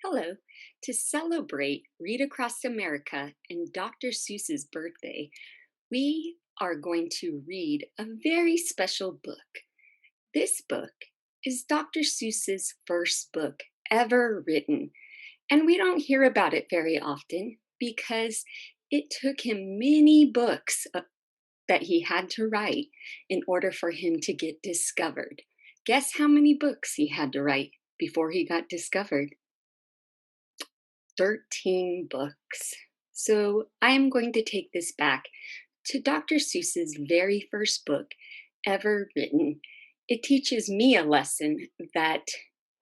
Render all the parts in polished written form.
Hello. To celebrate Read Across America and Dr. Seuss's birthday, we are going to read a very special book. This book is Dr. Seuss's first book ever written, and we don't hear about it very often because it took him many books that he had to write in order for him to get discovered. Guess how many books he had to write before he got discovered? 13 books. So I am going to take this back to Dr. Seuss's very first book ever written. It teaches me a lesson that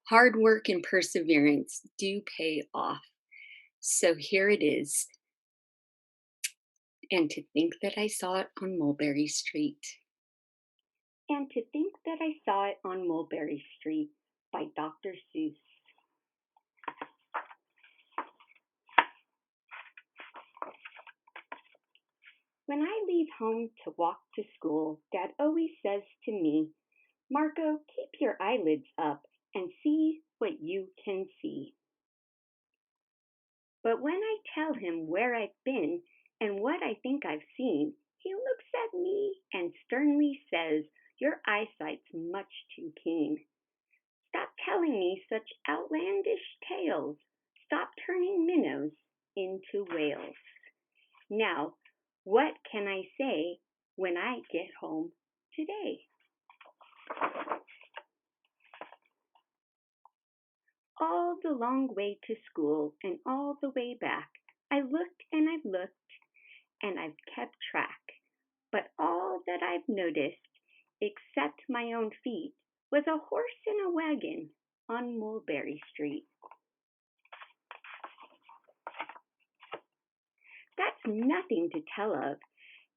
hard work and perseverance do pay off. So here it is. And to think that I saw it on Mulberry Street. And to think that I saw it on Mulberry Street by Dr. Seuss. When I leave home to walk to school, Dad always says to me, Marco, keep your eyelids up and see what you can see. But when I tell him where I've been and what I think I've seen, he looks at me and sternly says, your eyesight's much too keen. Stop telling me such outlandish tales. Stop turning minnows into whales. Now, what can I say when I get home today? All the long way to school and all the way back, I looked and I've looked and I've kept track. But all that I've noticed, except my own feet, was a horse in a wagon on Mulberry Street. That's nothing to tell of.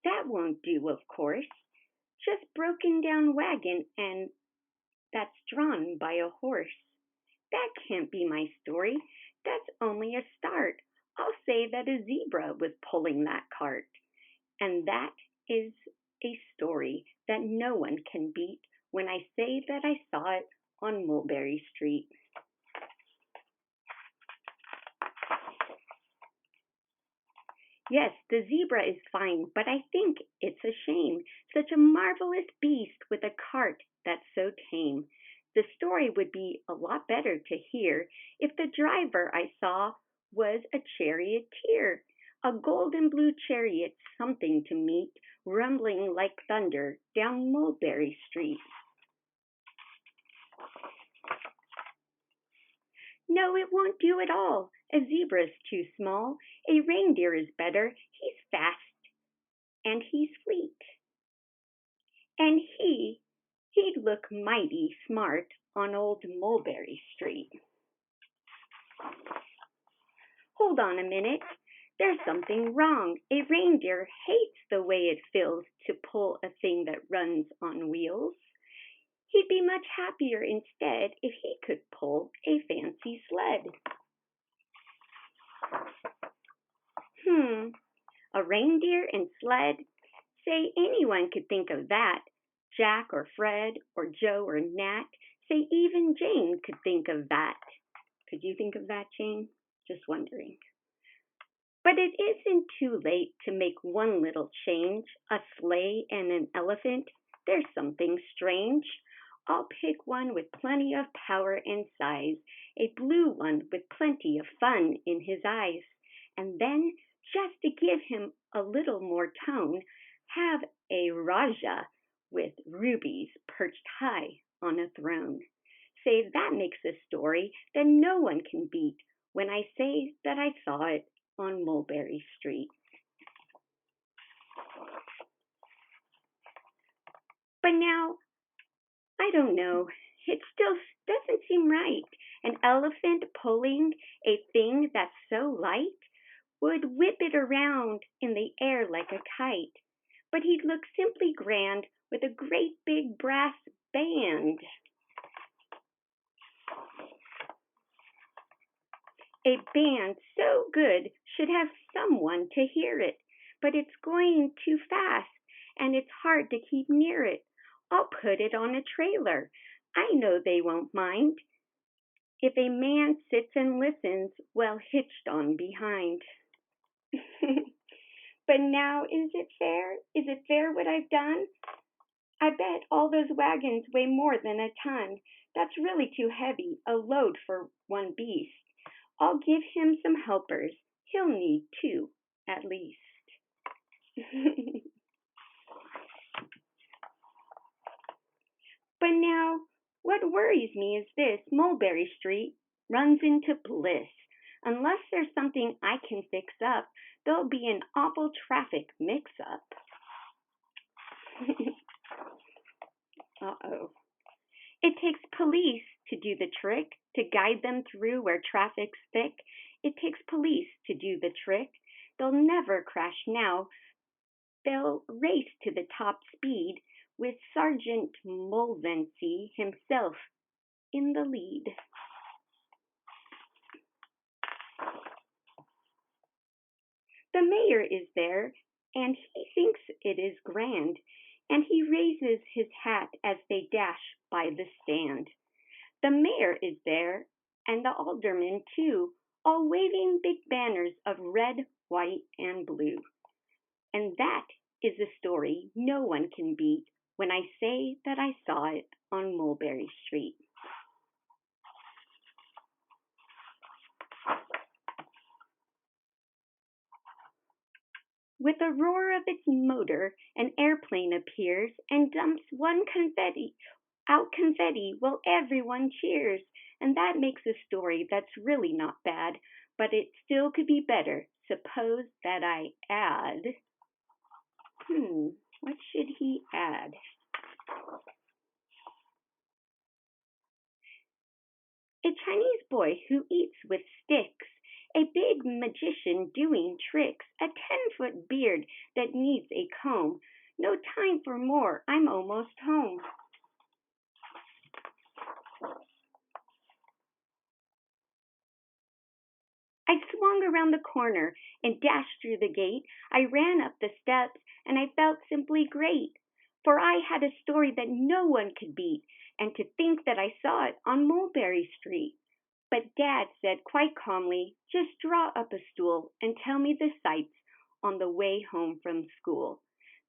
That won't do, of course. Just broken down wagon and that's drawn by a horse. That can't be my story. That's only a start. I'll say that a zebra was pulling that cart. And that is a story that no one can beat when I say that I saw it on Mulberry Street. Yes, the zebra is fine, but I think it's a shame. Such a marvelous beast with a cart that's so tame. The story would be a lot better to hear if the driver I saw was a charioteer. A golden blue chariot, something to meet, rumbling like thunder down Mulberry Street. No, it won't do at all. A zebra's too small. A reindeer is better. He's fast and he's fleet. And he'd look mighty smart on old Mulberry Street. Hold on a minute. There's something wrong. A reindeer hates the way it feels to pull a thing that runs on wheels. He'd be much happier instead if he could pull a fancy sled. A reindeer and sled? Say anyone could think of that. Jack or Fred or Joe or Nat. Say even Jane could think of that. Could you think of that, Jane? Just wondering. But it isn't too late to make one little change. A sleigh and an elephant. There's something strange. I'll pick one with plenty of power and size. A blue one with plenty of fun in his eyes. And then, just to give him a little more tone, have a Raja with rubies perched high on a throne. Say that makes a story that no one can beat when I say that I saw it on Mulberry Street. But now, I don't know. It still doesn't seem right. An elephant pulling a thing that's so light would whip it around in the air like a kite. But he'd look simply grand with a great big brass band. A band so good should have someone to hear it, but it's going too fast and it's hard to keep near it. I'll put it on a trailer. I know they won't mind. if a man sits and listens while hitched on behind. But now, is it fair? Is it fair what I've done? I bet all those wagons weigh more than a ton. That's really too heavy, a load for one beast. I'll give him some helpers. He'll need two, at least. But now, what worries me is this: Mulberry Street runs into bliss. Unless there's something I can fix up, there'll be an awful traffic mix-up. Uh-oh. It takes police to do the trick, to guide them through where traffic's thick. It takes police to do the trick. They'll never crash now. They'll race to the top speed with Sergeant Mulvancy himself in the lead. The mayor is there, and he thinks it is grand, and he raises his hat as they dash by the stand. The mayor is there, and the aldermen too, all waving big banners of red, white, and blue. And that is a story no one can beat when I say that I saw it on Mulberry Street. With a roar of its motor, an airplane appears and dumps out confetti while everyone cheers. And that makes a story that's really not bad, but it still could be better. Suppose that I add, what should he add? A Chinese boy who eats with sticks, a big magician doing tricks, a 10-foot beard that needs a comb. No time for more, I'm almost home. I swung around the corner and dashed through the gate. I ran up the steps and I felt simply great. For I had a story that no one could beat, and to think that I saw it on Mulberry Street. But Dad said quite calmly, just draw up a stool and tell me the sights on the way home from school.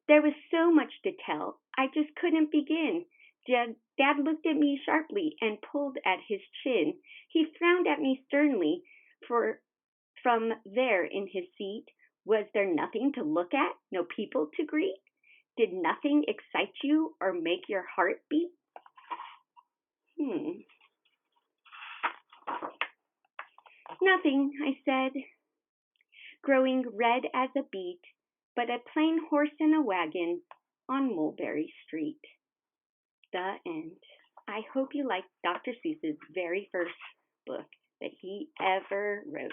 There was so much to tell, I just couldn't begin. Dad looked at me sharply and pulled at his chin. He frowned at me sternly, for from there in his seat, was there nothing to look at, no people to greet? Did nothing excite you or make your heart beat? Nothing, I said, growing red as a beet, but a plain horse and a wagon on Mulberry Street. The end. I hope you liked Dr. Seuss's very first book that he ever wrote.